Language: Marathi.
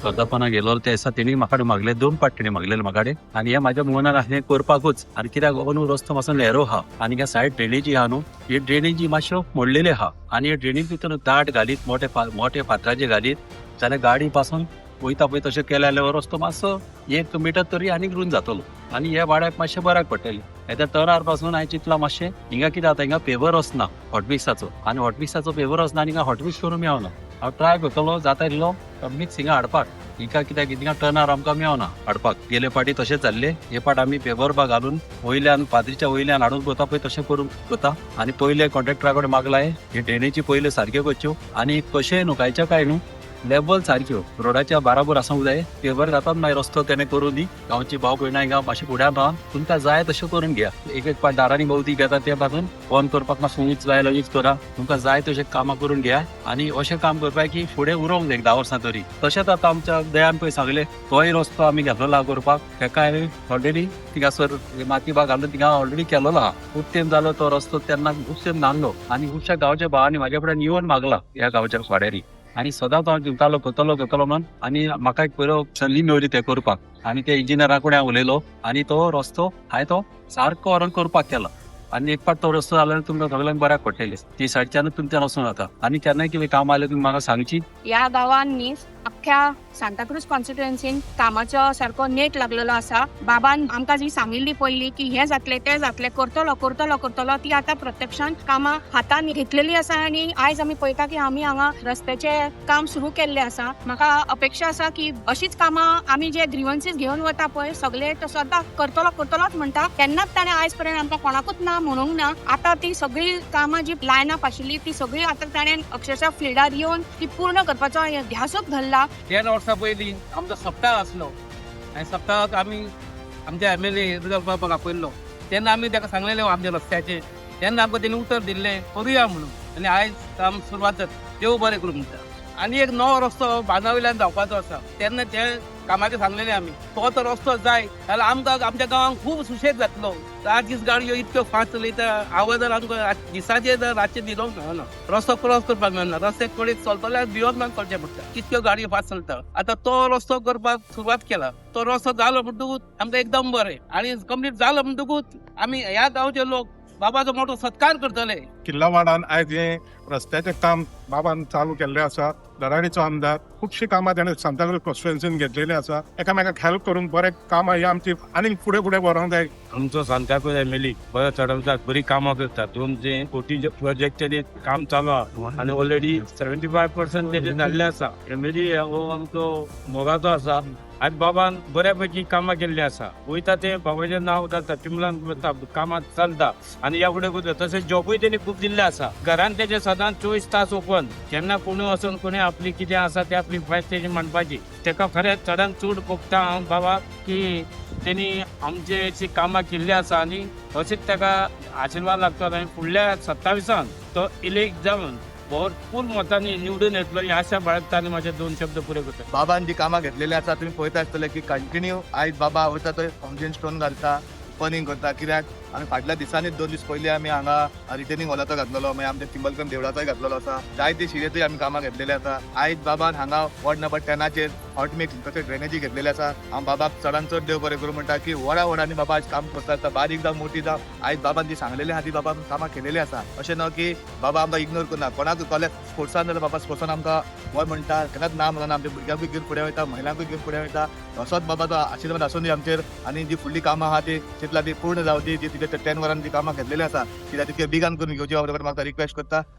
कर्दपणा गेलो ते दिसा तेणी म्हाका मागले 2 पाट तेणी मागलेले म्हाकाडे आणि हे माझ्या मनान हे करपाकूच आणि कित्याक अंदू रस्तो मातसो नेरो हा आणि ह्या सायड ड्रेनेजी हा न्हू ही ड्रेनेजी मातश्यो मोडलेले हा आणि हे ड्रेनेज भितर दाट घालीत मोठे फातराचे घालीत जाल्यार गाडी पासून वयता पळय तशें केले जाल्यार रस्तो मातसो 1 मिटर तरी आनीक रुंद जातलो आणि हे वाड्याक मातशें बऱ्याक पडटलें येत्या टर्नार पासून हांवें चिंतलां मातशें हिंगा कितें जाता हिंगा पेवर वचना हॉटमिक्साचो आणि हॉटमिक्साचो पेवर वचना आनी हिंगा हॉटमिक्स करूं मेळना हांव ट्राय करतलो जाता इल्लो मिक्स हिंगा हाडपाक हिंगा कित्याक हिंगा टर्नार आमकां मेळना हाडपाक गेले पाटी तशें जाल्ले हे पाट आमी पेवर बा घालून वयल्यान पाद्रीच्या वयल्यान हाडून करता पळय तशें करूंक करता आणि पयले कॉन्ट्रॅक्टरा कडेन मागलाय हे ड्रेनेजी पयले सारक्यो करच्यो आणि कशें न्हू कांयच्या काय न्हू लेवल सारक्यो रोडाच्या बराबर आसूंक जाय पेवर जातात मागीर रस्तो तेणे करून दी गांवची भाव भयणां हिंगा मातशें फुड्यान रावन तुमकां जाय तशें करून घ्या एक पाट दारांनी भोंवती घेता ते पासून फोन करपाक मातसो यूज जाय जाल्यार यूज करा तुमकां जाय तशें कामां करून घ्या आणि अशें काम करपाक की फुडें उरोंक जाय 10 वर्सां तरी तशेंच आतां आमच्या दयान पळय सांगलें तोय रस्तो आमी घेतलेलो करपाक तेका हांवें ऑलरेडी थिंगासर माती बाग घालून थिंगा ऑलरेडी केलेलो आहा खूब टायम जालो तो रस्तो तेन्ना खूब टायम नासलो आणि खुबश्या गांवच्या भावांनी म्हाजे फुड्यान येवन मागला ह्या गांवच्या वाड्यारी आणि सदांच हांव चिंतालो करतलो म्हणून आणि म्हाका एक पयलो संदी मेळ्ळी ते करपाक आणि ते इंजिनियरा कडेन हांव उलयलो आणि तो रस्तो हांवें तो सारको व्हरून करपाक केला आणि एक पाट तो रस्तो जाल्यार तुमकां सगळ्यांक बऱ्याक पडटलें ती सायडच्यान तुमच्यान वचून जाता आणि केन्नाय कितें काम आलें तुमी म्हाका सांगची या गांवान न्ही अख्ख्या सांताक्रूज कॉन्स्टिट्युएन्सीन कामाचो सारको नेट लागलेलो आसा बाबान आमकां जी सांगिल्ली पयली की हे जातले ते जातले करतलो ती आता प्रत्यक्षान कामां हातान घेतलेली आसा आणि आयज आमी पळयता की आमी हांगा रस्त्याचे काम सुरू केल्ले आसा म्हाका अपेक्षा आसा की अशीच कामां आमी जे ग्रीवन्सीस घेवन वता पळय सगळे तो सदां करतलोच म्हणटा केन्नाच ताणें आयज पर्यंत आमकां कोणाकूच ना म्हणूंक ना आता ती सगळी कामां जी लायन अप आशिल्ली ती सगळी आता ताणें अक्षरशः फिल्डार येवन ती पूर्ण करपाचो ध्यासूच धरला 10 वर्सां पयलीं आमचो सप्ताह आसलो आनी सप्ताहाक आमी आमच्या MLA रिजल्ट करपाक आपयल्लो तेन्ना आमी ताका सांगलेलें आमच्या रस्त्याचें तेन्ना आमकां तेणी उतर दिल्लें करुया म्हणून आनी आयज काम सुरवात जाता देव बरें करूं म्हणटा आनी एक नवो रस्तो बांदा वयल्यान जावपाचो आसा तेन्ना ते कामाचें सांगलेलें आमी तो रस्तो जाय जाल्यार आमकां आमच्या गांवांक खूब सुशेग जातलो दीस गाडयो इतक्यो फास्ट चलयता आवाजार आमकां दिसाचे रातचे न्हिदोंक मेळना रस्तो क्रॉस करपाक मेळना रस्ते कडेक चलतलो जाल्यार भियोन मान चलचें पडटा कितक्यो गाडयो फास्ट चलता आतां तो रस्तो करपाक सुरवात केला तो रस्तो जालो म्हणटकूच आमकां एकदम बरें आनी कंप्लीट जालो म्हणटकूच आमी ह्या गांवचे लोक बाबाचो मोठो सत्कार करतले किल्लावाडान आयज हे रस्त्याचें काम बाबान चालू केल्लें आसा दराडीचो आमदार खुबशीं कामां ताणें सांताक्रूज कॉन्स्टिट्युएन्सीन घेतलेलीं आसा एकामेकाक हेल्प करून बरें कामां ही आमची आनीक फुडें व्हरूंक जाय आमचो सांताक्रूज MLA बरो चडवतात बरी कामां करतात 200 कोटी प्रोजेक्टाचेर काम चालू आहा आनी ऑलरेडी 75% तेजे जाल्ले आसा MLA हो आमचो मोगाचो आसा आनी बाबान बऱ्यापैकी कामां केल्लीं आसा वयता ते बाबाचें नांव जाता चिमलान वता कामां चलता आनी ह्या फुडें करता तशेंच जॉबूय तेणी खूब दिल्ले आसा घरान तेजे सदांच 24 तास ओपन केन्ना कोणी वचून कोणी आपली कितें आसा ते आपली भायर तेजी मांडपाची तेका खरेंच चडान चड भोगता हांव बाबा की तेणी आमचे अशी कामां केल्ली आसा आनी अशीच तेका आशिर्वाद लागता आनी फुडल्या 27 तो इलेक्ट जावन भरपूर मतांनी निवडून येतलो ही आशा बाळगता आनी म्हाजे 2 शब्द पुरे करता बाबान जी कामां घेतलेली आसा तुमी पळयता आसतले की कंटिन्यू आयज बाबा वयता थंय फावंडेशन स्टोन घालता ओपनिंग करता कित्याक आमी फाटल्या दिसांनी 2 दीस पयलीं आमी हांगा रिटर्निंग हॉलाचो घातलेलो मागीर आमच्या तिंबलकम देवळाचोय घातलेलो आसा जायते शिरेतूय आमी कामां घेतलेली आसा आयज बाबान हांगा वॉर्ड नंबर 10 हॉट मिक्स तशें ड्रेनेजी घेतलेली आसा हांव बाबाक चडान चड देव बरें करूं म्हणटा की वडांनी बाबा आयज काम करता आसता बारीक जावं मोठी जावं आयज बाबान जी सांगलेली आहा ती बाबान कामां केलेली आसा अशें न्हू की बाबा आमकां इग्नोर करना कोणाक कॉलेज स्पोर्ट्सान जाल्यार बाबा स्पोर्ट्सान आमकां गोंय म्हणटा केन्नाच ना म्हणून आमच्या भुरग्यांकूय घेवन फुडें वयता महिलांकूय घेवन फुडें वयता असोच बाबाचो आशिर्वाद आसूं दी आमचेर आनी जी फुडली कामां आहा ती चिंतला ती पूर्ण जावं दी जी तिथे 10 वरांनी जी कामां घेतलेली आसा कित्याक तितके बिगान करून घेवची म्हाका रिक्वेस्ट करता